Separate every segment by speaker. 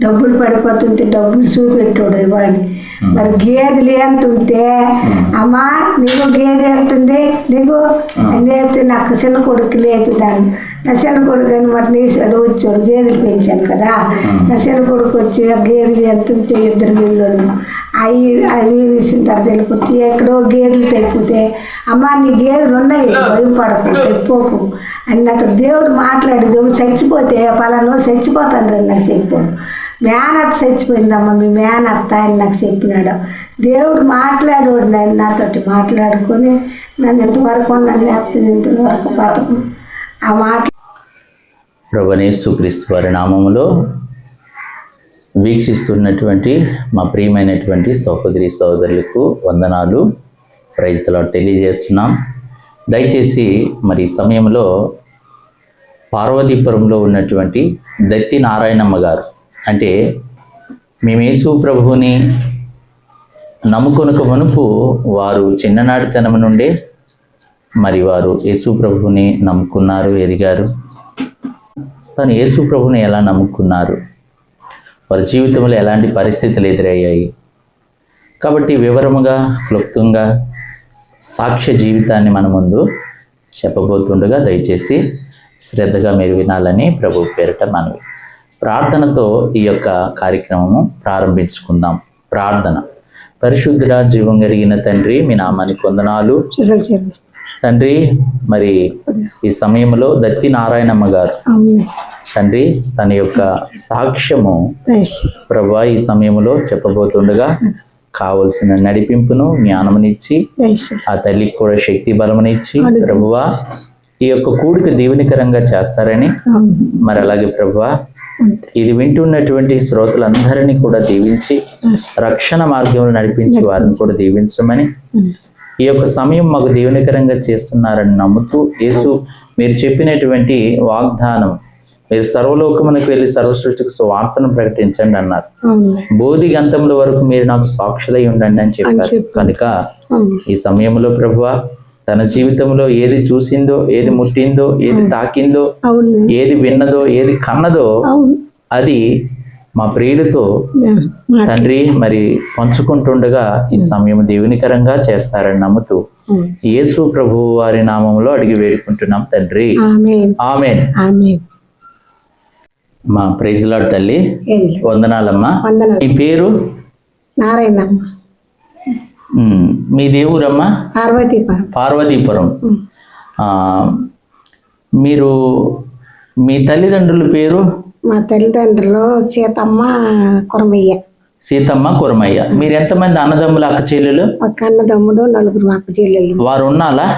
Speaker 1: డబ్బులు పడిపోతుంటే డబ్బులు చూపెట్టాడు వాడిని. మరి గేదెలు ఎంతుంటే అమ్మా నీకు గేదె వెళ్తుంది నీకు అని చెప్తే నాకు చిన్న కొడుకు లేపుదాన్ని. నా చిన్న కొడుకు అని మరి నీ వచ్చాడు గేదెలు పెంచాను కదా. నా చిన్న కొడుకు వచ్చి ఆ గేదెలు వెళ్తుంటే ఇద్దరు పిల్లలు అవి వేసిన తర్వాత వెళ్ళిపోతే ఎక్కడో గేదెలు తెప్పితే అమ్మ నీ గేదెలు ఉన్నాయి భయం పడకు తెప్పోకు అని నాతో దేవుడు మాట్లాడి దేవుడు చచ్చిపోతే పలానా చచ్చిపోతాను రండి నాకు చెప్పాడు. మేనత్త చచ్చిపోయిందమ్మ మీ మేనత్త అని నాకు చెప్పినాడు. దేవుడు మాట్లాడేవాడు నేను నాతోటి మాట్లాడుకొని నన్ను ఇంతవరకు నన్ను లేపుతుంది ఇంతవరకు బతకు ఆ మాట.
Speaker 2: ప్రభువైన యేసుక్రీస్తు వారి నామములో వీక్షిస్తున్నటువంటి మా ప్రియమైనటువంటి సహోదరి సహోదరులకు వందనాలు, ప్రైజ్ ది లార్డ్ తెలియజేస్తున్నాం. దయచేసి మరి ఈ సమయంలో పార్వతీపురంలో ఉన్నటువంటి దత్తి నారాయణమ్మ గారు, అంటే మేము యేసు ప్రభువుని నమ్ముకొనక మునుపు వారు చిన్ననాటితనం నుండే మరి వారు యేసు ప్రభువుని నమ్ముకున్నారు, ఎరిగారు. కానీ యేసు ప్రభువుని ఎలా నమ్ముకున్నారు, వారి జీవితంలో ఎలాంటి పరిస్థితులు ఎదురయ్యాయి కాబట్టి వివరముగా క్లుప్తంగా సాక్ష్య జీవితాన్ని మన ముందు చెప్పబోతుండగా దయచేసి శ్రద్ధగా మీరు వినాలని ప్రభు పేరిట మనవి. ప్రార్థనతో ఈ యొక్క కార్యక్రమము ప్రారంభించుకుందాం. ప్రార్థన. పరిశుద్ధుడా జీవం కలిగిన తండ్రి, మీ నామానికి వందనాలు తండ్రి. మరి ఈ సమయంలో దత్తి నారాయణమ్మ గారు తండ్రి తన యొక్క సాక్ష్యము ప్రభువా ఈ సమయంలో చెప్పబోతుండగా కావలసిన నడిపింపును జ్ఞానమునిచ్చి ఆ తల్లికి కూడా శక్తి బలమునిచ్చి ప్రభువా ఈ యొక్క కూడిక దీవెనికరంగా చేస్తారని, మరి అలాగే ప్రభువా ఇది వింటున్నటువంటి శ్రోతలందరినీ కూడా దీవించి రక్షణ మార్గంలో నడిపించి వారిని కూడా దీవించమని, ఈ యొక్క సమయం మాకు దీవెనికరంగా చేస్తున్నారని నమ్ముతూ యేసు మీరు చెప్పినటువంటి వాగ్దానం, మీరు సర్వలోకమునకు వెళ్ళి సర్వసృష్టికి సువార్తను ప్రకటించండి అన్నారు. బోధి గంతముల వరకు మీరు నాకు సాక్షులై ఉండండి అని చెప్పారు. కనుక ఈ సమయంలో ప్రభువా తన జీవితంలో ఏది చూసిందో, ఏది ముట్టిందో, ఏది తాకిందో, ఏది విన్నదో, ఏది కన్నదో అది మా ప్రియులతో తండ్రి మరి పంచుకుంటుండగా ఈ సమయం దీవెనికరంగా చేస్తారని నమ్ముతూ యేసు ప్రభువు వారి నామంలో అడిగి వేడుకుంటున్నాం తండ్రి, ఆమేన్. మా ప్రైజ్ ది లార్డ్ తల్లి, వందనాలమ్మా. మీ పేరు?
Speaker 1: నారాయణమ్మ.
Speaker 2: మీ దేవురమ్మా? పార్వతీపురం. మీరు మీ తల్లిదండ్రుల పేరు?
Speaker 1: మా తల్లిదండ్రులు సీతమ్మ కురమయ్య.
Speaker 2: సీతమ్మ కురమయ్య. మీరు ఎంతమంది అన్నదమ్ములు, అక్క చెల్లెలు?
Speaker 1: ఒక అన్నదమ్ముడు, నలుగురు అక్క చెల్లెలు.
Speaker 2: వారు ఉన్నారా?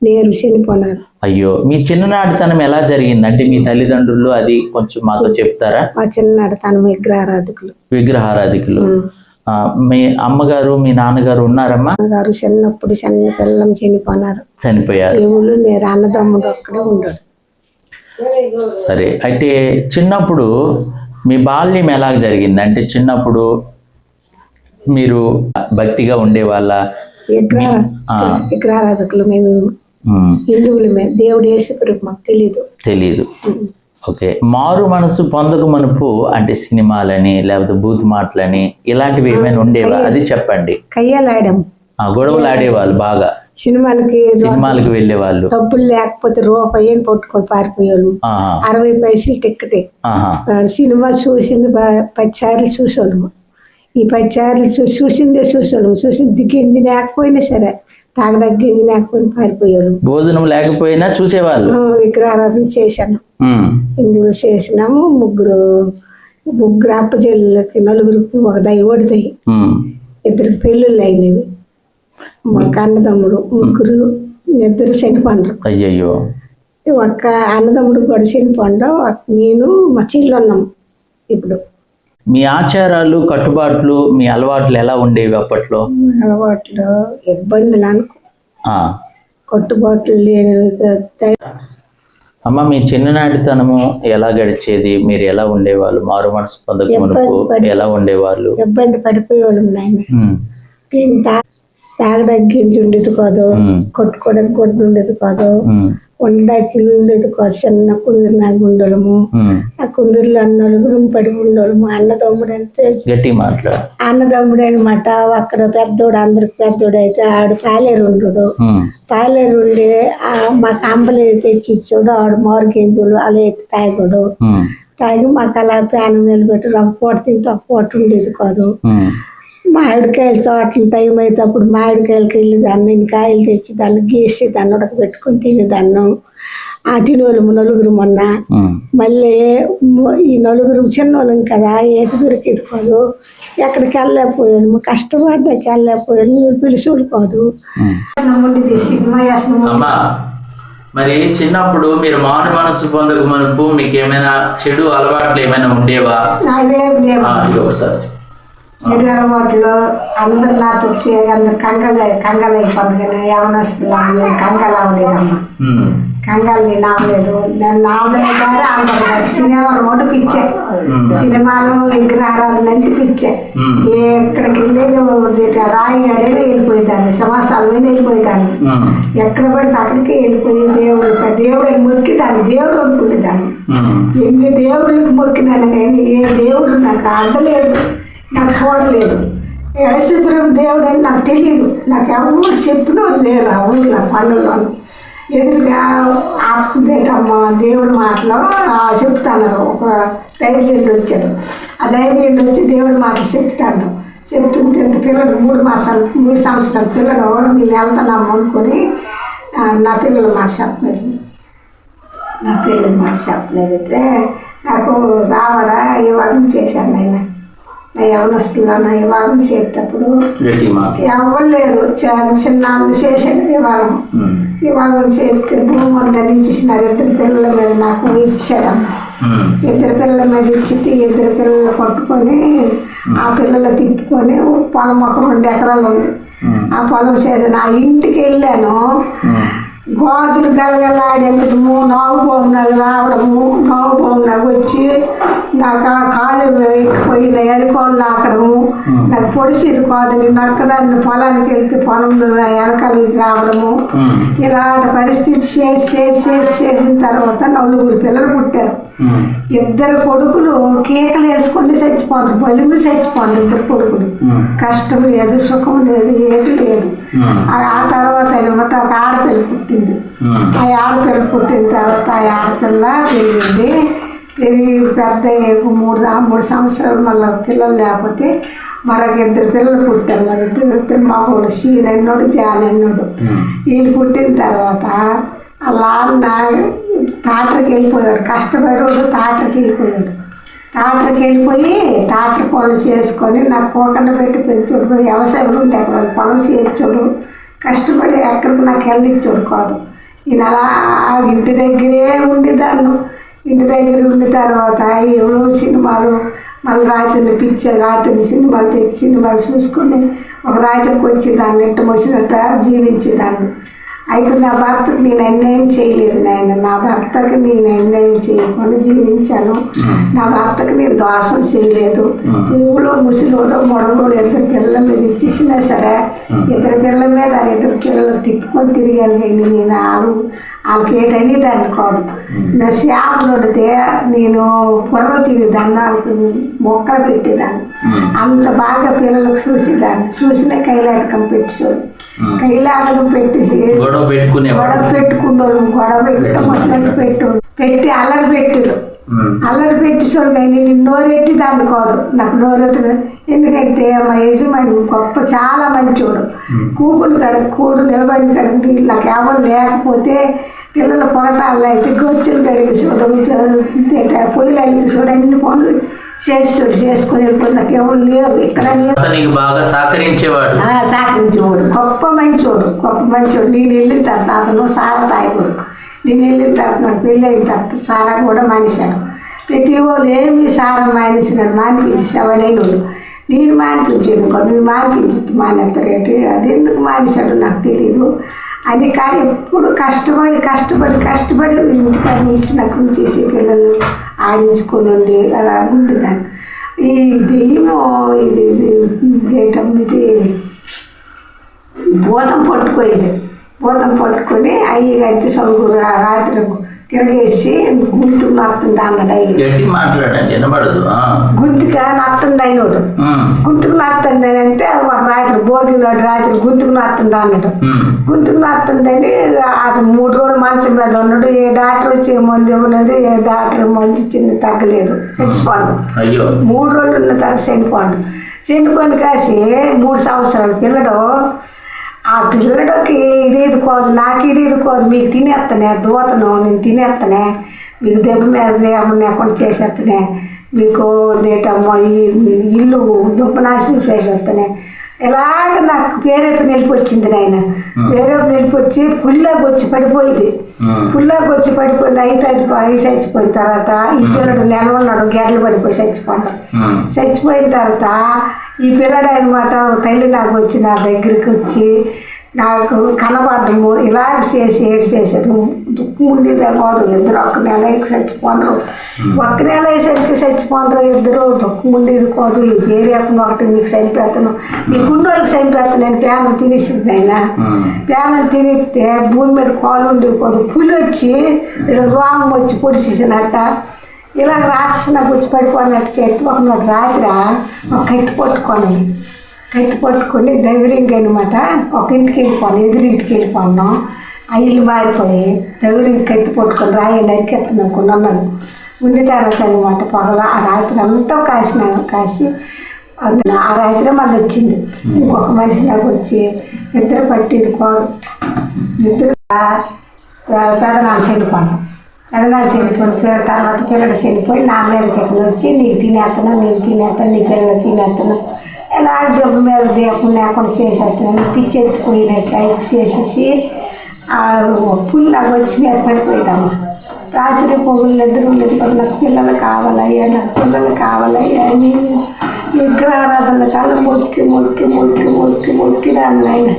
Speaker 1: లేరు, చనిపోయినారు.
Speaker 2: అయ్యో, మీ చిన్ననాటితనం ఎలా జరిగింది అంటే మీ తల్లిదండ్రులు అది కొంచెం మాతో చెప్తారా?
Speaker 1: మా చిన్ననాటితనం
Speaker 2: విగ్రహారాధికులు. మీ అమ్మగారు మీ నాన్నగారు ఉన్నారమ్మా?
Speaker 1: గారు చిన్నప్పుడు చిన్న పిల్లం చనిపోయారు. ఎవరు నేను అన్నదమ్ముడు అక్కడే ఉన్నాడు.
Speaker 2: సరే, అయితే చిన్నప్పుడు మీ బాల్యం ఎలా జరిగింది? అంటే చిన్నప్పుడు మీరు భక్తిగా ఉండేవాళ్ళ?
Speaker 1: విగ్రహారాధకులు మేము, హిందువులమే. దేవుడు యేసుప్రభు మాకు తెలీదు.
Speaker 2: ఓకే. మారు మనసు పొందక మనపు అంటే సినిమాలని లేకపోతే బూత్ మాటలని ఇలాంటివి ఏమైనా ఉండేవా? అది చెప్పండి.
Speaker 1: కయ్యాలాడాం,
Speaker 2: గొడవలు ఆడేవాళ్ళు బాగా. సినిమాలకు వెళ్ళేవాళ్ళు.
Speaker 1: డబ్బులు లేకపోతే రూపాయి పట్టుకొని పారిపోయేవాళ్ళు. 60 పైసలు టిక్కెటే. సినిమా చూసింది 10 సార్లు చూసేవాళ్ళము. ఈ 10 సార్లు చూసింది గింజి లేకపోయినా సరే, తాగడానికి గింజి లేకపోయినా పారిపోయేవాళ్ళు.
Speaker 2: భోజనం లేకపోయినా చూసేవాళ్ళు.
Speaker 1: విగ్రహారాధన చేశాను, హిందువులు చేసినాము. ముగ్గురు అప్పచెల్లెలకి, నలుగురికి ఒక దయ్యి, 2 పెళ్ళిళ్ళు అయినవి. మా అన్నదమ్ముడు ముగ్గురు, 2 చనిపోండ్రు.
Speaker 2: అయ్యయ్యో.
Speaker 1: ఒక్క అన్నదమ్ముడు కూడా చనిపోండు. నేను మా చెల్లి ఉన్నాము. ఇప్పుడు
Speaker 2: మీ ఆచారాలు, కట్టుబాట్లు, మీ అలవాట్లు ఎలా ఉండేవి అప్పట్లో?
Speaker 1: అలవాట్లు ఇబ్బందులు అనుకో, కట్టుబాట్లు లేని.
Speaker 2: అమ్మ, మీ చిన్ననాటితనము ఎలా గడిచేది? మీరు ఎలా ఉండేవాళ్ళు? మారు మనసు పొందక మునుపు ఎలా ఉండేవాళ్ళు?
Speaker 1: ఇబ్బంది పడిపోయేవాళ్ళం నాయన. తాగడానికి గింజ ఉండేది కాదు, కొట్టుకోవడానికి కొట్టు ఉండేది కాదు. ఉండకిలు ఉండేది చిన్న కుందిరి నా గుండలము ఆ కుందిరిలో నలుగురు పడి ఉండలము అన్నదమ్ముడు అంటే
Speaker 2: గట్టి మాట్లాడు.
Speaker 1: అన్నదమ్ముడు అనమాట. అక్కడ పెద్దోడు అందరికి పెద్దోడు అయితే ఆడు పాలేరుండు. పాలేరుండి మాకు అంబలి తెచ్చి ఇచ్చాడు. ఆడు మోరగింజలు అలా ఎత్తి తాగాడు. తాగి మాకు అలా ప్యాన్ నిలబెట్టి ఒక పూట తింటే ఒక పూట ఉండేది కాదు. మామిడికాయలు తోటలు టైం అయితే అప్పుడు మామిడికాయలకి వెళ్ళేదాన్ని. కాయలు తెచ్చి దాన్ని గీసి దాన్ని ఉడకబెట్టుకుని తినేదాన్ని. ఆ తినోళ్ళము నలుగురు మొన్న. మళ్ళీ ఈ నలుగురు చిన్నోళ్ళం కదా, ఏటి దొరికేది కాదు. ఎక్కడికి వెళ్ళలేకపోయాము, కష్టపడ్డాకి వెళ్ళలేకపోయాము. పిలిచోడు కాదు.
Speaker 2: అమ్మా, మరి చిన్నప్పుడు మీరు మారు మనసు పొందక మనపు మీకు ఏమైనా చెడు అలవాట్లు ఏమైనా ఉండేవా? ఒకసారి
Speaker 1: చెడు అలవాట్లు అందరు నాతో అందరు కంగలు అయిపోతుంది. ఏమైనా వస్తుంది కంగలు అవ్వలేదమ్మా. కంగాలు నేను అవ్వలేదు. నేను నాలుగు అందరు సినిమాలు మటుకు ఇచ్చే సినిమాలు విగ్రహారాధన అంటే పిచ్చే. ఎక్కడికి వెళ్ళేది రాయిగాడే వెళ్ళిపోయేదాన్ని, సమాసాల మీద వెళ్ళిపోయేదాన్ని. ఎక్కడ పడితే అక్కడికి వెళ్ళిపోయి దేవుడు మొక్కిదాన్ని, దేవుడు అనుకునేదాన్ని. ఎన్ని దేవుళ్ళకి మొక్కినాను కానీ ఏ దేవుడు నాకు అందలేదు, నాకు చూడలేదు. యేసుప్రభు దేవుడు అని నాకు తెలియదు. నాకు ఎవరు చెప్పినోడు లేరు ఆ ఊళ్ళో పండుగలో. ఎదురుగా ఆపుకుందేటమ్మా దేవుడి మాటలో చెప్తాను. ఒక దైవజనుడు వచ్చాడు. ఆ దైవజనుడు వచ్చి దేవుడి మాటలు చెప్తాను. చెప్తుంటే పిల్లలు 3 సంవత్సరాల పిల్లలు మేము వెళ్తున్నాము అనుకొని నా పిల్లల మాట చెప్పలేదు. నా పిల్లల మాట చెప్పలేదు. అయితే నాకు రావడా వివాహం చేశాను. ఆయన నా ఎవరు వస్తున్నా నా వివాహం చేసేటప్పుడు ఎవరు లేరు. చిన్న చేశాను వివాహం. వివాహం చేస్తే భూమి అంతా ఇచ్చేసినారు. 2 పిల్లల మీద నాకు ఇచ్చాడమ్మా. 2 పిల్లల మీద ఇచ్చి 2 పిల్లలు కొట్టుకొని ఆ పిల్లలు తిప్పుకొని పొలం ఒక 2 ఎకరాలు ఉంది. ఆ పొలం చేసి నా ఇంటికి వెళ్ళాను. గాజులు గలగలాడేంతము నాగుపోయినది రావడము, నాగుపోయినది వచ్చి నాకు ఆ కాలు ఎక్కిపోయిన ఎరుకోళ్ళు లాకడము. నాకు పొడిచేది కాదు. నేను అక్కదాన్ని పొలానికి వెళ్తే పొలంలో వెనకాల రావడము. ఇలాంటి పరిస్థితి చేసిన తర్వాత 4 పిల్లలు పుట్టారు. 2 కొడుకులు కేకలు వేసుకొని చచ్చిపోతారు, బలిమి చచ్చిపోతారు. 2 కొడుకులు. కష్టం లేదు, సుఖం లేదు, ఏటి లేదు. ఆ తర్వాత అనమాట ఒక ఆడపిల్ల పుట్టింది. ఆ ఆడపిల్ల పుట్టిన తర్వాత ఆ ఆడపిల్ల పెరిగింది. పెరిగి పెద్ద 3 సంవత్సరాలు మళ్ళీ పిల్లలు లేకపోతే మరొక 2 పిల్లలు పుట్టారు. మరి 2 మగవాళ్ళు, సీనన్నోడు జానన్నోడు. వీళ్ళు పుట్టిన తర్వాత వాళ్ళ నాన్న తాటరికి వెళ్ళిపోయాడు. కష్టపడేవాడు తాటరికి వెళ్ళిపోయాడు. తాటరికి వెళ్ళిపోయి తాటర పనులు చేసుకొని నాకు కోకండ పెట్టి పెంచుడు. వ్యవసాయం ఉంటే అక్కడ పొలం చేర్చుడు. కష్టపడి ఎక్కడికి నాకు వెళ్ళిచ్చాడు కాదు. నేను అలా ఇంటి దగ్గరే ఉండేదాన్ని. ఇంటి దగ్గర ఉండిన తర్వాత ఎవరో సినిమాలు మళ్ళీ రాత్రిని సినిమాలు తెచ్చి సినిమాలు చూసుకొని ఒక రాత్రికి వచ్చి దాన్ని ఇట్టం వచ్చినట్టు జీవించేదాన్ని. అయితే నా భర్తకు నేను అన్యాయం చేయలేదు నాయన. నా భర్తకు నేను అన్యాయం చేయకుండా జీవించాను. నా భర్తకు నేను దోషం చేయలేదు. ఊళ్ళో ముసలిలో మొడగోడు 2 పిల్లల మీద ఇచ్చేసినా సరే 2 పిల్లల మీద 2 పిల్లలు తిప్పుకొని తిరిగాను. కానీ నేను వాళ్ళకి ఏటని దాన్ని కాదు. నా చేపలు వండితే నేను పొరలు తినేదాన్ని, వాళ్ళకి మొక్కలు పెట్టేదాన్ని. అంత బాగా పిల్లలకు చూసేదాన్ని. చూసిన కైలాటకం పెట్టేవాడు. కైలాటకం పెట్టేసి గొడవ పెట్టుకున్నాడు. గొడవ పెట్టడం వచ్చినట్టు పెట్టి అల్లరి పెట్టారు. అల్లరి పెట్టేసాడు. కానీ నేను నోరెత్తి దాన్ని కాదు. నాకు నోరెత్తి ఎందుకంటే మా యజమాని గొప్ప చాలా మంచోడు. కూడు నిలబడిన కడిగి నాకు ఎవరు లేకపోతే పిల్లల పొరటాలు అయితే గొచ్చులు కడిగి చూడు, పొయ్యిలు అలిగి చూడు, అన్ని పనులు చేసుకుని వెళ్ళిపోయి నాకు ఎవరు లేరు. ఇక్కడ
Speaker 2: బాగా సహకరించేవాడు.
Speaker 1: గొప్ప మంచోడు. నేను వెళ్ళిన తర్వాత అతను సారా తాగుడు. నేను వెళ్ళిన తర్వాత నాకు పెళ్ళి అయిన తర్వాత సారా కూడా మానేశాడు. ప్రతి వాళ్ళు ఏమి సారా మానేసినాడు, మానిపించేసావనేడు. నేను మానిపించాను కాదు, నేను మానిపించి రేటు అది ఎందుకు మానేశాడు నాకు తెలియదు. అది కానీ ఎప్పుడు కష్టపడి ఇంటికాడ నుంచి నాకు చేసి పిల్లలు ఆడించుకొని ఉండి అలా ఉండేదాన్ని. ఈ దెయ్యమో ఇది భూతం పట్టుకోయేది. భూతం పట్టుకొని అయ్యి గచ్చి సొంగూరు రాత్రి తిరగేసి గుంతుకు నత్తుంది అన్నాడు. అయ్యి
Speaker 2: గట్టి మాట్లాడండి, వినబడదు.
Speaker 1: గుంతుగా నత్తుంది అయినోడు. గుంతుకు నత్తుంది అని అంటే ఒక రాత్రి భోగినాడు రాత్రి గుంతుకు నత్తుంది అన్నాడు. గుంతుకు నత్తుందని అతను 3 రోజులు మంచం మీద ఉన్నాడు. ఏ డాక్టర్ వచ్చి ఏ మందు ఇవ్వలేదు, ఏ డాక్టర్ మందు ఇచ్చింది తగ్గలేదు, చచ్చిపోండు. 3 రోజులు ఉన్న తర్వాత చనిపోండు. చనిపోయిన కాసి 3 సంవత్సరాల పిల్లడు. ఆ పిల్లడికి ఇడేదుకోదు, నాకు ఇడేదుకోదు, మీకు తినేస్తానే దూతను, నేను తినేస్తానే, మీకు దెబ్బ మీద లేకుండా చేసేస్తానే, మీకు దేటమ్మో ఈ ఇల్లు దుంపనాశనం చేసేస్తానే. ఇలాగ నాకు పేరేపు నిలిపి వచ్చింది నాయన. పేరేపు నిలిపి వచ్చి పుల్లాకి వచ్చి పడిపోయింది. పుల్లాకి వచ్చి పడిపోయింది. అయి చచ్చిపోయిన తర్వాత ఈ పిల్లడు నెలవన్నాడు, గెడలు పడిపోయి చచ్చిపోతాడు. చచ్చిపోయిన తర్వాత ఈ పిల్లడు అనమాట తల్లి నాకు వచ్చి నా దగ్గరికి వచ్చి నాకు కనబడ్డము ఇలాగ చేసి ఏడు చేశాడు. దుఃఖం ఉండేది కాదు. ఇద్దరు ఒక్క నెల చచ్చిపోనరు. ఒక్క నెల అయ్యేసరికి చచ్చిపోనరు ఇద్దరు. దుఃఖం ఉండేది కాదు. ఈ పేరేపను ఒకటి మీకు చనిపోతాను, మీ గుండోళ్ళకి చనిపోతాను. నేను ప్యానం తినేసింది ఆయన. ప్యానం తినిస్తే భూమి మీద కాలు ఉండేది కాదు. పులి వచ్చి ఇలా రోమం వచ్చి పొడిచేసినట్ట ఇలా రాక్షసు నాకు వచ్చి పడిపోయినట్టు చేతి ఒకనాడు రాత్రి ఒక కత్తి పట్టుకొని దైవరింగ్ అనమాట ఒక ఇంటికి వెళ్ళిపోను, ఎదురింటికి వెళ్ళిపోను. ఆ ఇల్లు మారిపోయి దైవరింగ్ కత్తి పట్టుకొని రాయి నరికెత్తనుకున్నాను. ఉండి తర్వాత అనమాట పొగల ఆ రాత్రి అంతా కాసి ఆ రాత్రి మళ్ళీ వచ్చింది. ఇంకొక మనిషి నాకు వచ్చి నిద్ర పట్టేది కాదు. నిద్ర పెదనాలు చనిపోను. పెదనాలు చనిపోయిన తర్వాత పిల్లడు చనిపోయి నా మీదకి ఎక్కడ వచ్చి నీకు తినేస్తాను, నీ పిల్లలు తినేస్తాను, ఎలా దెబ్బ మీద దీపం లేకుండా చేసేస్తాను, పిచ్చి ఎత్తిపోయినట్లు అయిపు చేసేసి పుల్లు నాకు వచ్చి మీద పడిపోయేదమ్మా. రాత్రి పొగులు నిద్ర నాకు పిల్లలు కావాలయ్యా, నాకు పిల్లలు కావాలయ్యా అని విగ్రహారాధన కాళ్ళ మొక్కి రాను ఆయన.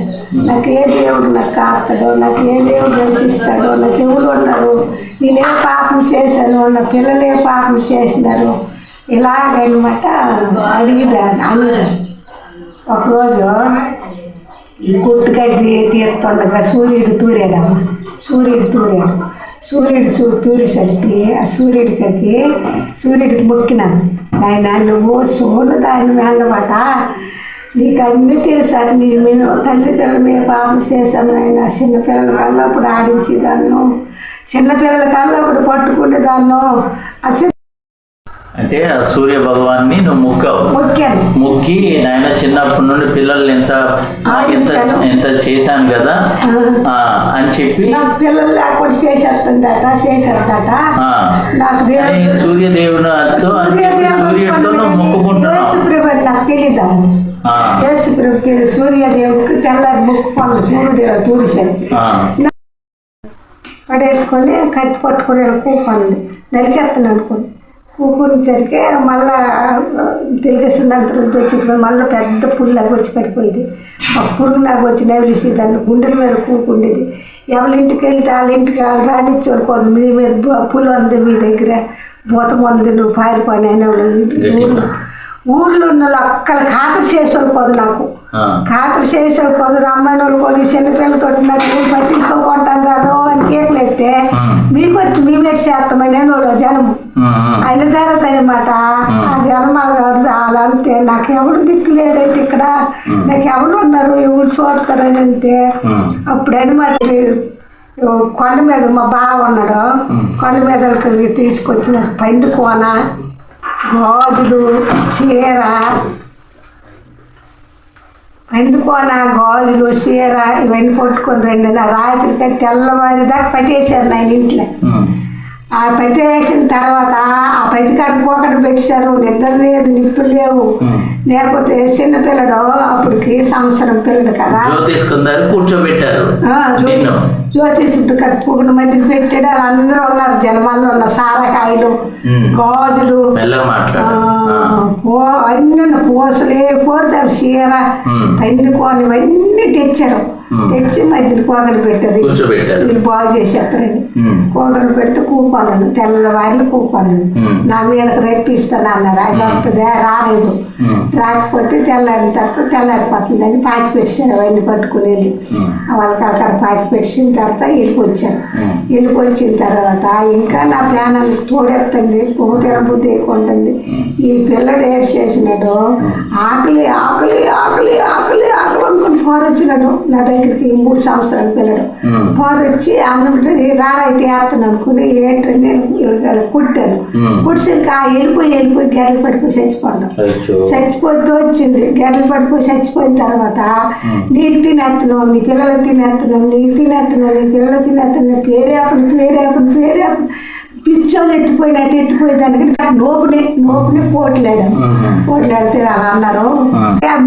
Speaker 1: నాకు ఏ దేవుడు నాకు కాస్తాడో, నాకు ఏ దేవుడు రక్షిస్తాడో, నాకు ఎవరు ఉన్నారు, నేనే పాపం చేశాను, నా పిల్లలు ఏ పాపం చేసినారు ఇలాగనమాట అడిగిదాన్ని అన్నది. ఒకరోజు ఈ కొట్టుకది తీరుతుండగా సూర్యుడు తూరాడమ్మ. సూర్యుడు తూరేసరికి ఆ సూర్యుడికి మొక్కినాను. ఆయన నువ్వు సూర్యుడు దాన్ని వెళ్ళమాట నీకు అన్నీ తెలుసా, నేను తల్లి పిల్లల మీద పాపం చేశాను. ఆయన చిన్నపిల్లల కల్లా అప్పుడు ఆడించేదాన్ని, చిన్నపిల్లల కల్లా అప్పుడు పట్టుకునేదాన్ని.
Speaker 2: అంటే ఆ సూర్య భగవాన్ని నువ్వు మొక్కి నాయన చిన్నప్పటి నుండి పిల్లలు ఎంత చేశాను కదా అని చెప్పి
Speaker 1: పిల్లలు లేకుండా చేశారట నాకు సూర్యదేవునితో మొక్కుకుంటున్నావు. నాకు తెలియదు యేసుప్రభు సూర్యదేవుడికి తెల్లారి మొక్కుకోవాలి. సూర్యుడు తూరిసరి పడేసుకొని కత్తి పట్టుకొని కూకోండి నరికేస్తాను అనుకోండి. కూకునేసరికి మళ్ళా తిరిగేసినంత వచ్చి మళ్ళీ పెద్ద పుల్లాగా వచ్చి పడిపోయేది. ఒక పురుగు నాకు వచ్చి నవిలిసి దాన్ని గుండెల మీద కూకుండేది. ఎవరింటికి వెళ్తే వాళ్ళ ఇంటికి వాళ్ళు రానిచ్చుకోదు. మీ మీద పులు ఉంది, మీ దగ్గర భూతం ఉంది, నువ్వు పారిపోయి అయినా ఊర్లో ఉన్న వాళ్ళు ఒక్కళ్ళు ఖాతరు చేసేవాళ్ళు నాకు ఖాతరు చేసేవాళ్ళు అమ్మాయిన వాళ్ళు పోదు. చిన్నపిల్లలతో నాకు పట్టించుకోకుంటాను కదా అని కేకులు ఎత్తే మీకు వచ్చి మీ మీద చేస్తామని వాళ్ళు జనము అయిన తర్వాత అనమాట. ఆ జనమాలు కాదు వాళ్ళంతే. నాకు ఎవరు దిక్కు లేదైతే ఇక్కడ, నాకు ఎవరు ఉన్నారు, ఎవరు చూడతారని అంతే. అప్పుడు అనమాట కొండ మీద మా బావ ఉన్నాడు, కొండ మీద తీసుకొచ్చిన పందికోన గాజులు చీర, పందికోన గాజులు చీర ఇవన్నీ పట్టుకొని రండి. నా రాత్రికి తెల్లవారి దాకా పట్టేశారు నాయన ఇంట్లో. ఆ పత్తి వేసిన తర్వాత ఆ పత్తి కడుపుకోకడ పెట్టారు. నిద్ర లేదు, నిప్పు లేవు. లేకపోతే చిన్నపిల్లడు అప్పటికి సంవత్సరం పిల్లడు కదా,
Speaker 2: కూర్చోబెట్టారు.
Speaker 1: జ్యోతిష్డు కట్టుకోకుండా మధ్యలో పెట్టాడు. వాళ్ళందరూ ఉన్నారు, జనమాల్లో ఉన్న సారకాయలు గాజులు అన్నీ పూసలే కోరుతారు చీర పందుకోని ఇవన్నీ తెచ్చారు. తెచ్చి మధ్యన కోగలు పెట్టారు. వీళ్ళు బాగు చేసేస్తారని కోగలు పెడితే కూపాలను తెల్లవారిలు కూపాలను నా మీదకి రెప్పిస్తాను అన్నారు. అది వస్తుందే రాలేదు. రాకపోతే తెల్లారిన తర్వాత తెల్లారిపోతుందని పాతి పెట్టారు. అవన్నీ పట్టుకుని వెళ్ళి వాళ్ళకి అక్కడ పాతి పెట్టిన తర్వాత వెళ్ళిపోచ్చారు. వెళ్ళిపోచ్చిన తర్వాత ఇంకా నా ప్రాణానికి తోడెత్తుంది. పోతేర బుద్ధి ఎక్కుంటుంది. ఈ పిల్లడు ఏడు చేసినాడు. ఆకలి ఆకలి ఆకలి ఆకలి ఆకలి అనుకుంటూ పోరొచ్చినాడు నా దగ్గరికి. 3 సంవత్సరాల పిల్లడు పోరొచ్చి అన్నం రారైతే వేస్తాను అనుకుని ఏంటంటే నేను కుట్టాను. కుడిసరికి వెళ్ళిపోయి గడ్డలు పట్టుకుని చచ్చిపోతూ వచ్చింది. గడ్డలు పట్టుకుని చచ్చిపోయిన తర్వాత నీకు తినేస్తున్నావు, నీ పిల్లలకు తినేస్తున్నావు, నీకు తినేస్తున్నావు, నీ పిల్లలు తినేస్తున్నావు, పేరేపని పిచ్చోళ్ళు ఎత్తిపోయేదానికి నోపుని పోట్లాడితే అలా అన్నారు.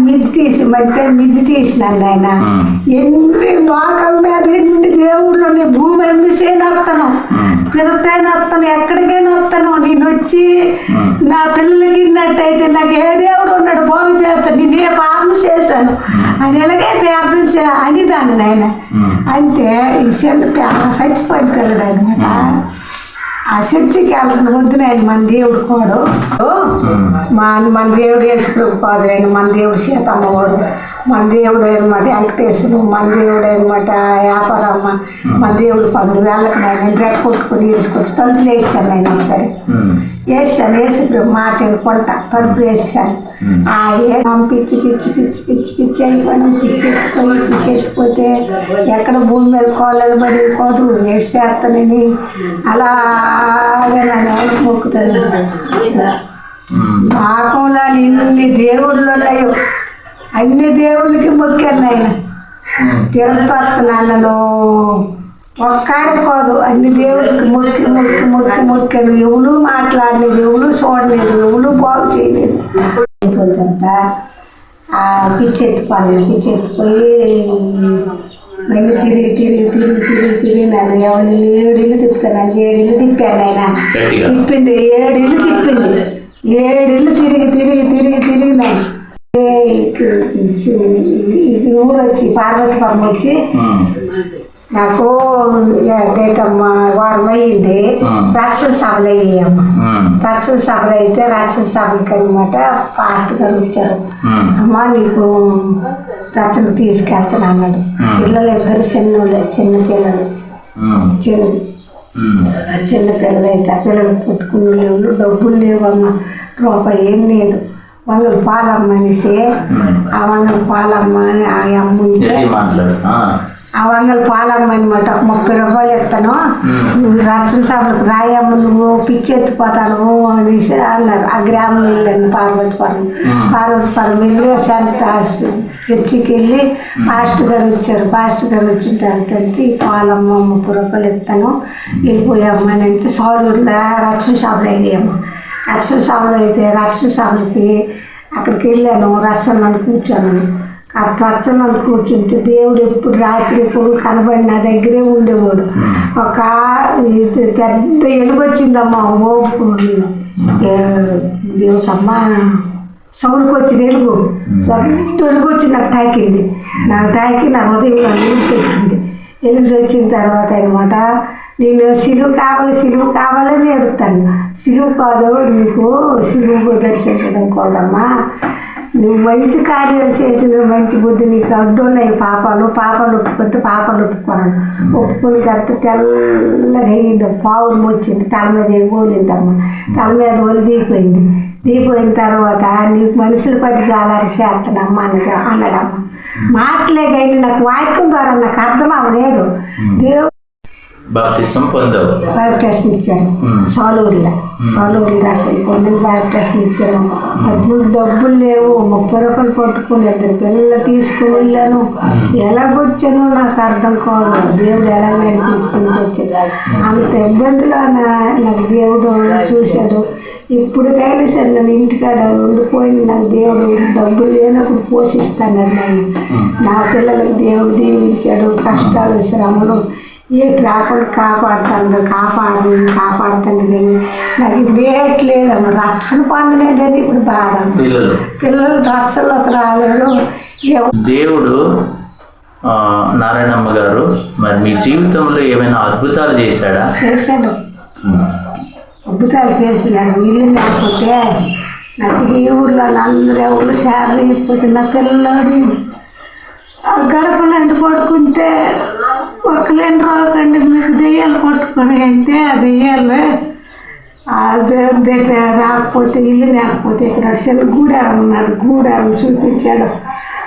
Speaker 1: మిద్ది తీసినాను ఆయన. ఎన్ని లోకం మీద ఎన్ని దేవుళ్ళు భూమి అమ్మిసేనా వస్తాను, తిరుగుతాయినా వస్తాను, ఎక్కడికైనా వస్తాను. నేను వచ్చి నా పిల్లలకి ఇన్నట్టయితే నాకు ఏ దేవుడు ఉన్నాడు బాగు చేస్తాను, నేను ఏ పాపం చేశాను అని ఎలాగే ప్రార్థన అనిదాన్ని ఆయన. అంతే ఈ చచ్చిపోయిన పిల్లడు అనమాట. ఆ చర్చికి వెళ్ళిన వద్దు నేను మన దేవుడు కోడు, మన దేవుడు యేసుప్రభు కోదు, మన దేవుడు సీతమ్మ వాడు, మన దేవుడు అనమాట వెంకటేశ్వరు, మన దేవుడు అనమాట వ్యాపారమ్మ, మన దేవుడు 10 వేలకు నేను రేపు కొట్టుకుని వేసుకొచ్చి తలుపులు వేసాను. నేను ఒకసారి వేసాను. యేసుప్రభు మాట కొంట తలుపు వేసాను. పిచ్చి పిచ్చి పిచ్చి పిచ్చి పిచ్చి అయిపోయినాం. పిచ్చి ఎత్తిపోతే ఎక్కడ భూమి మీద కోలేదు పడి కోదు ఏడు చేస్తానని అలాగే నన్ను ఎవరికి మొక్కుతాను. నాకంలో ఇన్ని దేవుళ్ళు ఉన్నాయో అన్ని దేవుళ్ళకి మొక్కాను ఆయన. తిరుపతి నన్ను ఒక్కడికోదు అన్ని దేవుడికి మొక్కాను. ఎవరు మాట్లాడలేదు, ఎవరు చూడలేదు, ఎవరు బాగు చేయలేదు. పిచ్చి ఎత్తిపోయి మళ్ళీ తిరిగి నన్ను ఎవరు 7 ఇల్లు తిప్పుతాను. 7 ఇల్లు తిప్పాను ఆయన. తిప్పింది 7 ఇల్లు తిప్పింది. 7 ఇల్లు తిరిగి నన్ను ఇది ఊరు వచ్చి పార్వతీపురం వచ్చి నాకు ఏంటమ్మా వారం అయ్యింది. రాక్షస సభలు అయ్యాయమ్మ. రాక్షస సభలు అయితే రాక్షస సభలకి అనమాట పాస్టర్ గారు వచ్చారు. అమ్మ నీకు రచన తీసుకెళ్తాను అన్నాడు. పిల్లలు 2 చిన్న పిల్లలు చిన్న పిల్లలు అయితే ఆ పిల్లలు పుట్టుకుని లేవు, డబ్బులు లేవమ్మ, రూపాయి ఏం లేదు. వంగలు పాలమ్మ అనేసి ఆ వంగలు పాలమ్మ అని ఆ అమ్మ ఉంటే ఆ వంగలు పాలమ్మ అనమాట. 30 రూపాయలు ఇస్తాను, నువ్వు రక్షణ సభలకు రాయమ్మ, నువ్వు పిచ్చి ఎత్తిపోతాను అనేసి అన్నారు. ఆ గ్రామం వెళ్ళాను పార్వతీపురం వెళ్ళి చర్చికి వెళ్ళి పాస్టర్ గారు వచ్చారు. పాస్టర్ గారు వచ్చిన తర్వాత పాలమ్మ 30 రూపాయలు ఇస్తాను వెళ్ళిపోయామ్మ అని అంటే సౌరూరులో రక్షణ సభలు అయ్యామ్మ. రక్షణ సభలు అయితే రక్షణ సభలకి అక్కడికి వెళ్ళాను. రక్షణలో కూర్చోను. ఆ రక్షణలో కూర్చుంటే దేవుడు ఎప్పుడు రాత్రి ఎప్పుడు కనబడి నా దగ్గరే ఉండేవాడు. ఒక పెద్ద ఎలుగు వచ్చిందమ్మా. దేవుకమ్మ సౌలుకు వచ్చిన ఎలుగు, పెద్ద ఎలుగు వచ్చి నాకు తాకింది. నాకు తాకి నా హృదయం వచ్చింది. ఎలుగు వచ్చిన తర్వాత అనమాట నేను సిలువ కావాలని అడుగుతాను. సిలువ కాదు నీకు, సిలువ దర్శించడం కోదమ్మా, నువ్వు మంచి కార్యాలు చేసిన మంచి బుద్ధి నీకు అడ్డున్నాయి. పాపాలు ఒప్పుకొస్తే పాపాలు ఒప్పుకుని కరెక్ట్ తెల్లగా అయ్యింది. పావులు వచ్చింది, తల మీద పోలిందమ్మ. తల మీద పోలి దిగిపోయిన తర్వాత నీకు మనుషులు పట్టి చాలా చేస్తానమ్మ అన్నాడమ్మ. మాటలే కానీ నాకు వాక్యం ద్వారా నాకు అర్థం అవ్వలేదు. దేవుడు బాప్టిజం ఇచ్చారు. సాలూరులో రాశారు. కొందరు బాప్టిజం ఇచ్చారు. డబ్బులు లేవు. 30 రూపాయలు పట్టుకుని 2 పిల్లలు తీసుకుని వెళ్ళాను. ఎలాగొచ్చానో నాకు అర్థం కాదు. దేవుడు ఎలా నడిపించుకుని వచ్చాడు. అంత ఇబ్బందిలో నాకు దేవుడు చూశాడు. ఇప్పటికైనా సరే నన్ను ఇంటికాడ ఉండిపోయిన నాకు దేవుడు డబ్బులు లేనప్పుడు పోషిస్తాను. నేను నా పిల్లలకు దేవుడు దీవించాడు. కష్టాలు శ్రమలు ఏటి రాకుండా కాపాడుతాను కానీ నాకు ఇప్పుడు ఏటి లేదమ్మా. రక్షణ పొందలేదని ఇప్పుడు బాధ. పిల్లలు రక్షణలోకి రాలేదు.
Speaker 2: దేవుడు నారాయణమ్మ గారు మరి మీ జీవితంలో ఏమైనా అద్భుతాలు చేశాడా?
Speaker 1: చేశాడు, అద్భుతాలు చేసినాడు. ఇల్లు లేకపోతే నాకు ఈ ఊర్లో అందరూ ఎవరు శారీ అయిపోతే నా పిల్లలు గడపలంటి పడుకుంటే ఒక్కలేని రాకండి మీకు దెయ్యాలు పట్టుకొని అయితే ఆ దెయ్యాలు అదే రాకపోతే ఇల్లు లేకపోతే ఇక్కడ చిన్న గూడారం ఉన్నాడు. గూడారం చూపించాడు.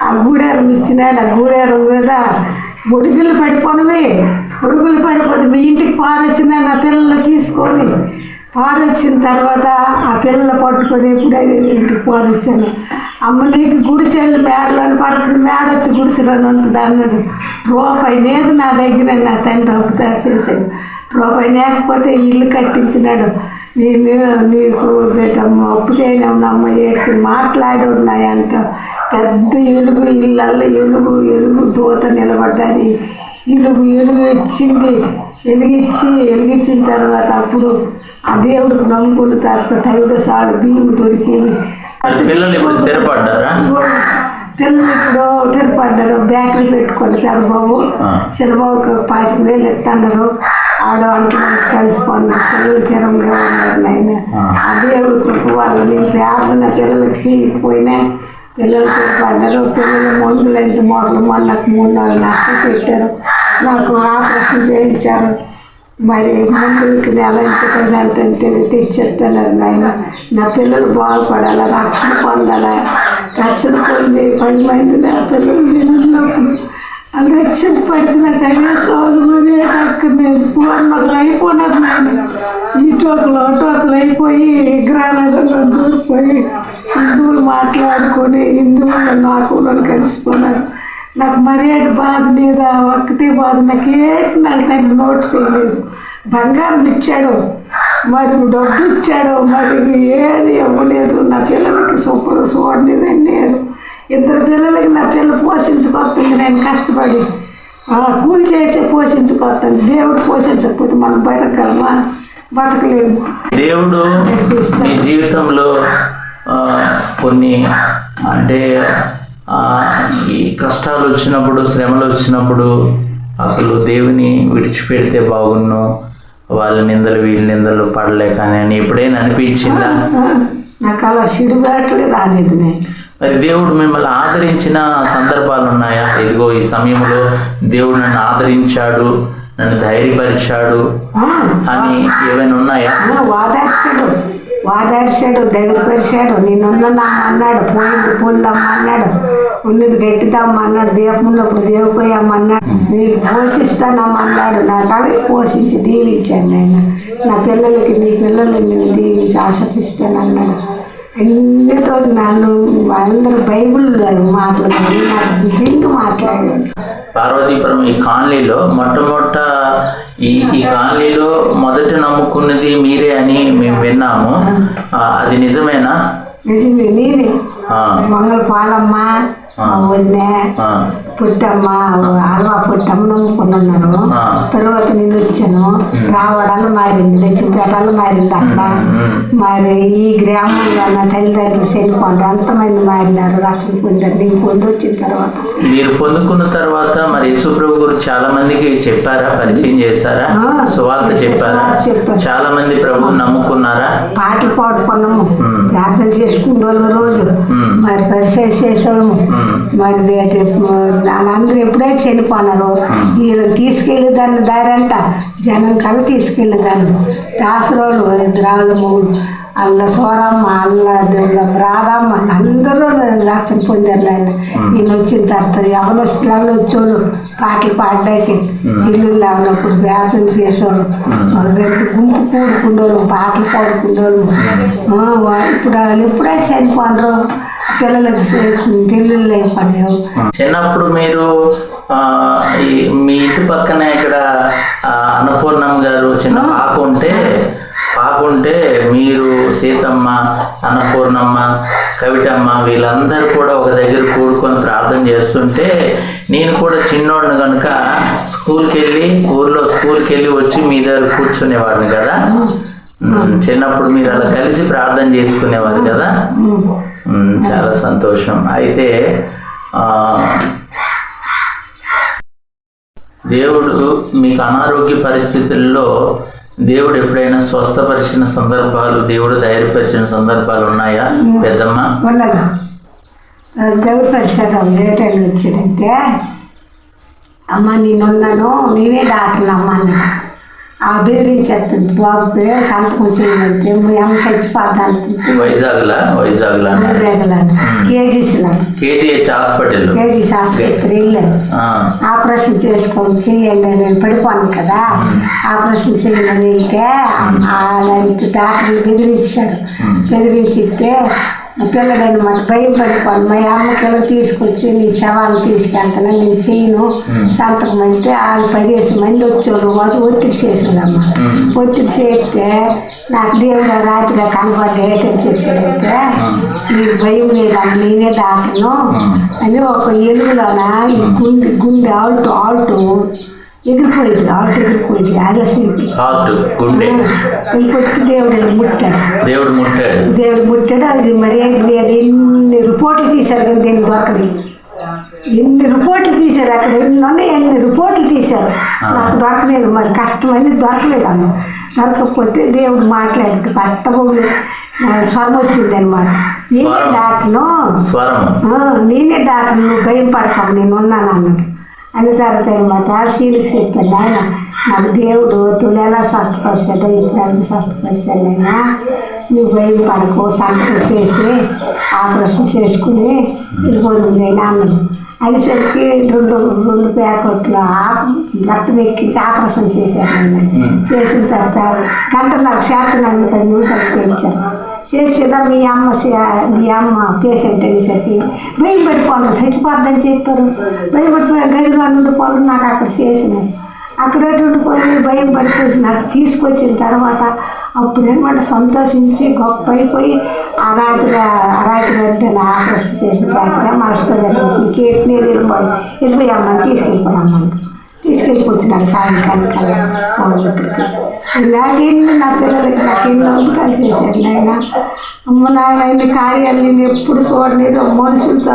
Speaker 1: ఆ గూడారం ఇచ్చినాడు. ఆ గూడారం మీద బొడుగులు పడిపోతే మీ ఇంటికి పారొచ్చిన నా పిల్లలు తీసుకొని పారొచ్చిన తర్వాత ఆ పిల్లలు పట్టుకొని ఎప్పుడైతే ఇంటికి పారొచ్చాను. అమ్మ నీకు గుడిసెళ్ళు మేడలోని పడుతుంది, మేడొచ్చి గుడిసెలోని ఉంటుంది అన్నాడు. రూపాయి లేదు నా దగ్గర. నా తండ్రి అప్పుతాడు చేశాడు. రూపాయి లేకపోతే ఇల్లు కట్టించినాడు. నీకు అప్పు చేయనమ్మ ఏడ్చి మాట్లాడున్నాయంట. పెద్ద ఎలుగు ఇళ్ళల్లో ఎలుగు దూత నిలబడ్డది. ఎలుగు ఇచ్చింది. వెలిగించిన తర్వాత అప్పుడు ఆ దేవుడికి నమ్ముకున్న తర్వాత తైడు సాడు బియ్యం దొరికింది.
Speaker 2: పిల్లలు ఇప్పుడు స్థిరపడ్డారు.
Speaker 1: బేకరీ పెట్టుకోండి. పెద్దబాబు చిన్నబాబుకి 25,000 ఇస్తున్నారు. ఆడవాళ్ళకి కలిసిపోండి. పిల్లలు తిరంగా ఉన్నారు. నాయన ఆ దేవుడి కృప వాళ్ళు నేను ప్రార్థన పిల్లలకి చేయకపోయినా పిల్లలు స్థిరపడ్డారు. పిల్లలు మందులు ఎంత మొదలు నాకు 3-4 లక్షలు పెట్టారు. నాకు ఆపరేషన్ చేయించారు. మరి మందులకి నెల ఎంత తెచ్చేస్తున్నారు. నాయన నా పిల్లలు బాగుపడాలా, రక్షణ పొందాలా. రక్షణ పొంది 10 మంది నా పిల్లలు ఉన్నప్పుడు అది రక్షణ పడుతున్నా కానీ సోలు మరి నేను పూర్ణకులు అయిపోయినది. నాయన ఈ టోకులు అయిపోయి విగ్రహాలలో దూరిపోయి హిందువులు మాట్లాడుకొని హిందువులు నాకు కలిసిపోయినారు. నాకు మరేటి బాధ మీద ఒక్కటే బాధ. నాకు తండ్రి నోటు చేయలేదు. బంగారం ఇచ్చాడు, మరి డబ్బు ఇచ్చాడు, మరి ఏది ఇవ్వలేదు. నా పిల్లలకి చూడలేదని లేదు. 2 పిల్లలకి నా పిల్లలు పోషించుకొస్తుంది. నేను కష్టపడి కూలి చేసి పోషించుకొస్తాను. దేవుడు పోషించకపోతే మనం బతకలేము.
Speaker 2: దేవుడు మీ జీవితంలో కొన్ని అంటే ఈ కష్టాలు వచ్చినప్పుడు, శ్రమలు వచ్చినప్పుడు అసలు దేవుని విడిచిపెడితే బాగున్ను, వాళ్ళ నిందలు వీళ్ళ నిందలు పడలేక అని ఎప్పుడైనా అనిపించిందా?
Speaker 1: నాకు అలా సిడుబాట్లే రాలేదు.
Speaker 2: మరి దేవుడు మిమ్మల్ని ఆదరించిన సందర్భాలు ఉన్నాయా? ఇదిగో ఈ సమయంలో దేవుడు నన్ను ఆదరించాడు, నన్ను ధైర్యపరిచాడు అని ఏమైనా ఉన్నాయా?
Speaker 1: వాదార్చాడు, ధైర్యపరిచాడు. నేనున్నా అన్నాడు, పోయింది పొల్లమ్మ అన్నాడు, ఉన్నది గట్టిదమ్మ అన్నాడు, దీపం ఉన్నప్పుడు దేవుకోయమ్మ అన్నాడు, నీకు పోషిస్తానమ్మ అన్నాడు. నాకు అవి పోషించి దీవించాను. నేను నా పిల్లలకి నీ పిల్లల్ని నేను దీవించి ఆశ్రదిస్తాను అన్నాడు. అన్నితో నన్ను అందరూ బైబుల్ మాట్లాడారు. నాకు నిజంగా మాట్లాడాడు.
Speaker 2: పార్వతీపురం ఈ కాలనీలో ఈ కాలనీలో మొదట నమ్ముకున్నది మీరే అని మేము విన్నాము. అది నిజమేనా?
Speaker 1: నిజమే. నేనే మంగళ పాలమ్మ, వదిన, పుట్టమ్మ, అల్వా పుట్టమ్మ నమ్ముకున్నారు. తర్వాత నేను వచ్చాను. రావడాలు మారింది, లక్ష్మీపేటలో మారింది. అక్కడ మరి ఈ గ్రామంలో నా తల్లిదండ్రులు చనిపోండి అంతమంది మారినారు, రక్షణ పొందారు. నేను వచ్చిన తర్వాత
Speaker 2: మీరు పొందుకున్న తర్వాత మరి యేసుప్రభు గురించి చాలా మందికి చెప్పారా, పరిచయం చేశారా, సువార్త చెప్పారా? చాలా మంది ప్రభు నమ్ముకున్నారా?
Speaker 1: పాటలు పాడుకున్నాము, ప్రార్థన చేసుకునే వాళ్ళు రోజు, మరి పరిచయం చేసేవాళ్ళము. మరి వాళ్ళందరూ ఎప్పుడైతే చనిపోయినారో వీళ్ళని తీసుకెళ్ళేదాన్ని దారంట జనం కల తీసుకెళ్ళేదాన్ని. దాసరోళ్ళు, ద్రావుల మొగుడు, అల్ల సోరమ్మ, రాధమ్మ అందరూ రక్షణ పొందారు. నేను వచ్చిన తర్వాత యవనస్తులలో వచ్చేవాళ్ళు పాటలు పాడడానికి, ఇల్లు లేనప్పుడు ప్రార్థన చేసేవాళ్ళు, గుంపు కూడుకునేవాళ్ళు, పాటలు పాడుకునేవాళ్ళు. ఇప్పుడు వాళ్ళు ఎప్పుడే చనిపోయినారు, పిల్లలకి పెళ్ళిళ్ళు అయిపోయారు.
Speaker 2: చిన్నప్పుడు మీరు మీ ఇంటి పక్కన ఇక్కడ అన్నపూర్ణమ్మ గారు చిన్న పాకుంటే మీరు సీతమ్మ, అన్నపూర్ణమ్మ, కవిటమ్మ వీళ్ళందరూ కూడా ఒక దగ్గర కూడుకొని ప్రార్థన చేస్తుంటే నేను కూడా చిన్నోడిని కనుక ఊర్లో స్కూల్కి వెళ్ళి వచ్చి మీ దగ్గర కూర్చునేవాడిని కదా. చిన్నప్పుడు మీరు అలా కలిసి ప్రార్థన చేసుకునేవారు కదా. చాలా సంతోషం. అయితే దేవుడు మీకు అనారోగ్య పరిస్థితుల్లో దేవుడు ఎప్పుడైనా స్వస్థపరిచిన సందర్భాలు, దేవుడు ధైర్యపరిచిన సందర్భాలు ఉన్నాయా పెద్దమ్మ?
Speaker 1: ఉన్నదా దేవుడు పరిచయం లేటైనా వచ్చిందంటే, అమ్మ నేనున్నాను, నేనే డాక్టర్ అమ్మ అన్న. ఆ బెదిరించేస్తుంది బాగుపోయి సంతకం చేయమంటే మీ అమ్మ చచ్చిపోద్దంటే
Speaker 2: వైజాగ్లో
Speaker 1: కేజీఎస్
Speaker 2: హాస్పిటల్
Speaker 1: వెళ్ళాను. ఆపరేషన్ చేసుకొని చెయ్యండి, నేను పడిపోను కదా, ఆపరేషన్ చేయమని వెళ్తే అలాంటి డాక్టర్లు బెదిరించితే పిల్లడనమాట భయం పడిపోను. మా అమ్మకి తీసుకొచ్చి నేను శవాన్ని తీసుకెళ్తాను, నేను చేయను సంతకం అంటే వాళ్ళు 15 మంది వచ్చారు. వాళ్ళు ఒత్తిడి చేసేదమ్మా. ఒత్తిడి చేస్తే నాకు దేవుడు రాత్రిగా కనపడ్డేటని చెప్పాడైతే, నీకు భయం లేదమ్మ, నేనే డాక్టర్ను అని ఒక ఎలుగులోన ఈ గుండె ఆల్టు ఎగిరిపోయింది. ఆగసింది ఇంకొచ్చి దేవుడు ముట్టాడు. అది మరి లేదు. ఎన్ని రిపోర్ట్లు తీశారు కానీ దీన్ని దొరకలేదు. ఎన్ని రిపోర్ట్లు తీశారు, అక్కడ ఎన్ని రిపోర్ట్లు తీశారు, నాకు దొరకలేదు. మరి కష్టమైంది, దొరకలేదు అన్న. దొరకకపోతే దేవుడు మాట్లాడి పట్టబోలు స్వరం వచ్చింది అనమాట. నేనే డాక్టర్ నువ్వు భయం పడతావు, నేను ఉన్నాను అన్నాడు. అన్న తర్వాత అనమాట సీనికి చెప్పాను, ఆయన నాకు దేవుడు తులేలా స్వస్థపరిచాడు, ఇప్పుడు స్వస్థపరిచాడు. అయినా నువ్వు భయం పడకు, సంతకం చేసి ఆపరేషన్ చేసుకుని వెళ్ళిపోయింది నేను అన్నాడు. అనేసరికి రెండు ప్యాకెట్లు రక్తం ఎక్కించి ఆపరేషన్ చేశారు. నేను చేసిన తర్వాత గంటన్నర శాతం 10 నిమిషాలు చేయించారు. చేసేదా మీ అమ్మ పేషెంట్ అనేసరికి భయం పడిపోను, చచ్చిపోద్దని చెప్పారు. భయం పడిపోయా గదిలో ఉండిపోవాలి. నాకు అక్కడ చేసినాయి. అక్కడ ఉండిపోయి భయం పడిపోయి నాకు తీసుకొచ్చిన తర్వాత అప్పుడేమన్నా సంతోషించి గొప్ప అయిపోయి ఆ రాత్రి అంటే ఆపరేషన్ చేసిన రాత్రి మనసుపడి కేట్నే వెళ్ళిపోయామ్మని తీసుకెళ్ళిపోతున్నాడు సాయంకాలం కల్లా ఇక్కడికి. ఇలాగేంటి నా పిల్లలకి నాకు ఎన్నో అద్భుతాలు చేశాను నాయన. అమ్మ నాయన ఇన్ని కార్యాలు నేను ఎప్పుడు చూడలేదు. మనుషులతో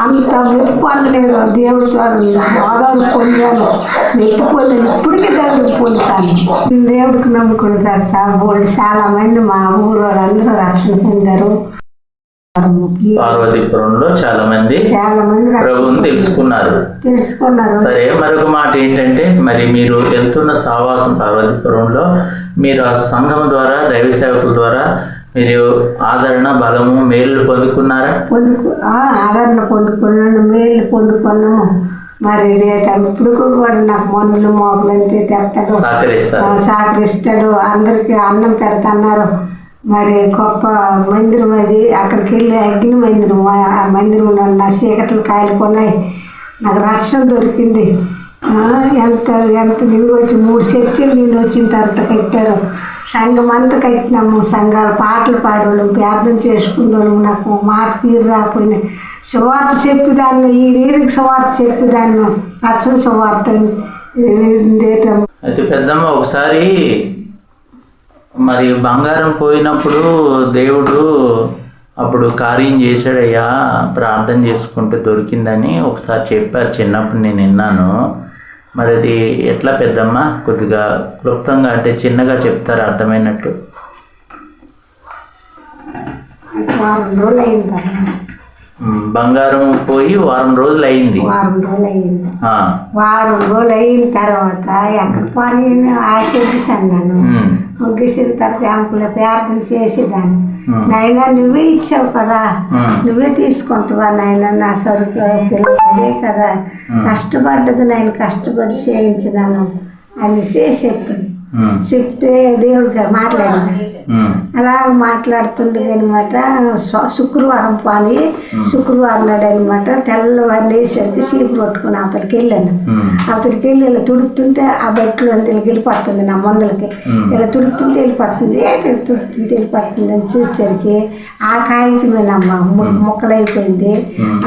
Speaker 1: అంత మెప్పు అనలేదు, దేవుడితో ఆదాలు పొందాను, మెప్పు పొందాను. ఇప్పటికీ దేవుడికి పొందుతాను. దేవుడికి నమ్ముకున్న తర్వాత వాళ్ళు చాలామంది మా ఊరు వాళ్ళందరూ రక్షణ పొందారు.
Speaker 2: పార్వతీపురంలో చాలా మంది ప్రభువుని తెలుసుకున్నారు. సరే, మరొక మాట ఏంటంటే, మరి మీరు వెళ్తున్న సావాసం పార్వతీపురంలో మీరు ఆ సంఘం ద్వారా, దైవ సేవకుల ద్వారా మీరు ఆదరణ, బలము, మేలు పొందుకున్నారా?
Speaker 1: ఆదరణ పొందుకున్నాను, మేలు పొందుకున్నాము. మరి ఇప్పుడు కూడా నాకు మందులు మోపులు అంతే తెస్తాడు, సహకరిస్తాడు. అందరికి అన్నం పెడతన్నారు. మరి గొప్ప మందిరం అది. అక్కడికి వెళ్ళి అగ్ని మందిరం, ఆ మందిరంలో నా చీకట్లు కాయలుకున్నాయి. నాకు రక్షణ దొరికింది. ఎంత నిలువ వచ్చి 3 చర్చిలు నీళ్ళు వచ్చిన తర్వాత కట్టారు. సంఘం అంతా కట్టినాము. సంఘాలు పాటలు పాడేవాళ్ళం, ప్రార్థన చేసుకునేవాళ్ళం. నాకు మాట తీరు రాకపోయినాయి. సువార్త చెప్పేదాన్ని, ఈ రీతికి సువార్త చెప్పేదాన్ని, రక్షణ సువార్త.
Speaker 2: అయితే పెద్దమ్మ, ఒకసారి మరి బంగారం పోయినప్పుడు దేవుడు అప్పుడు కార్యం చేశాడయ్యా, ప్రార్థన చేసుకుంటే దొరికిందని ఒకసారి చెప్పారు. చిన్నప్పుడు నేను విన్నాను. మరి అది ఎట్లా పెద్దమ్మ? కొద్దిగా క్లుప్తంగా అంటే చిన్నగా చెప్తారు అర్థమైనట్టు. బంగారం పోయి వారం రోజులు అయింది.
Speaker 1: వారం రోజులు అయిన తర్వాత ఎక్కడ పోనీ ఆశీర్దిశాను. నేను ముగిసిన తర్వాత అంకులో ప్రార్థన చేసేదాన్ని. నాయన నువ్వే ఇచ్చావు కదా, నువ్వే తీసుకుంటావా నాయన, నా సరుకు పిల్లలే కదా కష్టపడ్డది, నేను కష్టపడి చేయించినాను అని చెప్పాను. చెప్తే దేవుడికి మాట్లాడింది. అలాగ మాట్లాడుతుంది అనమాట. శుక్రవారం పాని శుక్రవారం నాడు అనమాట తెల్లవారిని వేసరికి చీపు పట్టుకుని అవతలికి వెళ్ళాను. అవతలికి వెళ్ళి ఇలా తుడుతుంటే ఆ బట్టలు అంతలకి వెళ్ళిపోతుంది నా మందులకి. ఇలా తుడుతుంటే వెళ్ళిపోతుంది, తుడుతుంటే వెళ్ళిపోతుంది అని చూసేసరికి ఆ కాగితమేనమ్మ ముక్కలైపోయింది.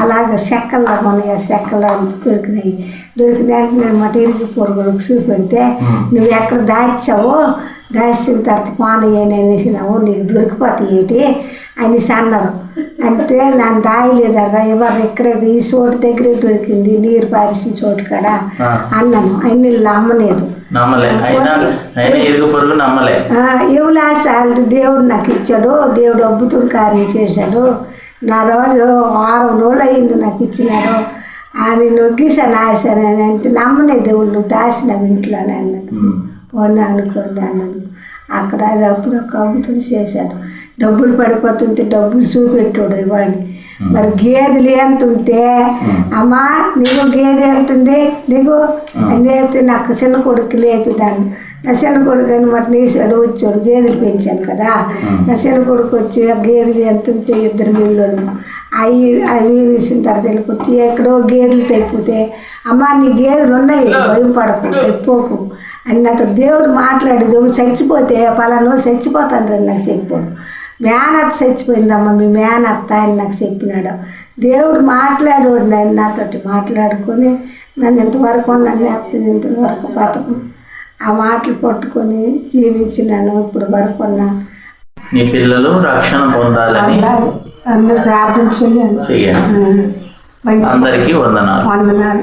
Speaker 1: అలాగ చెక్కల్లాగా ఉన్నాయి, ఆ చెక్కలు దొరికినాయి. దొరికిన వెంటనే అనమాట ఇరికి పొరుగులకు చూపెడితే నువ్వు ఎక్కడ దాచావో దాచిన తర్వాత పాన అనేసినావు నీకు దొరికిపోతాయి ఏంటి అనేసి అన్నారు. అంటే నన్ను దాయలేదా ఎవరు ఇక్కడే ఈ చోటు దగ్గరే దొరికింది నీరు పారేసిన చోటు కాడ అన్నాను. అన్ని అమ్మలేదు. ఇవ్వలాసాలు దేవుడు నాకు ఇచ్చాడు, దేవుడు అద్భుతం కార్యం చేశాడు. నా రోజు 6 రోజులు అయింది నాకు ఇచ్చినాడు అని నొగ్గిసాను ఆశాను అని అంటే నమ్మనే దేవుళ్ళు దాచినావు ఇంట్లోనే అన్నాడు. పోనీ అనుకోండి అన్నాను. అక్కడ అది అప్పుడు ఒక అద్భుతం చేశాడు. డబ్బులు పడిపోతుంటే డబ్బులు చూపెట్టాడు ఇవ్వండి. మరి గేదెలు ఎంత ఉంటే అమ్మా నీకు గేదె వెళ్తుంది నీకు అని చెప్తే నాకు చిన్న కొడుకు లేపిదాన్ని. నా చిన్న కొడుకు అనమాట నీసాడు వచ్చాడు, గేదెలు పెంచాను కదా. నా చిన్న కొడుకు వచ్చి ఆ గేదెలు ఎంత ఉంటే 2 మిల్లులు అవి తీసిన తర్వాత వెళ్ళిపోతే ఎక్కడో గేదెలు తెప్పితే అమ్మా నీ గేదెలు ఉన్నాయి భయం పడకు తెప్పోకు అని నాతో దేవుడు మాట్లాడి దేవుడు చచ్చిపోతే పలానా రోజులు చచ్చిపోతాను రండి నాకు చెప్పాడు. మేనత్త చచ్చిపోయిందమ్మా మీ మేనత్త అని నాకు చెప్పినాడు. దేవుడు మాట్లాడేవాడు నేను నాతోటి మాట్లాడుకొని నన్ను ఇంతవరకు నన్ను లేకపోతే ఇంతవరకు బతకు ఆ మాటలు పట్టుకొని జీవించినాను. ఇప్పుడు వరకు
Speaker 2: నీ పిల్లలు రక్షణ పొందాలని
Speaker 1: అందరూ ప్రార్థన చేయాలి.
Speaker 2: అందరికీ వందనాలు.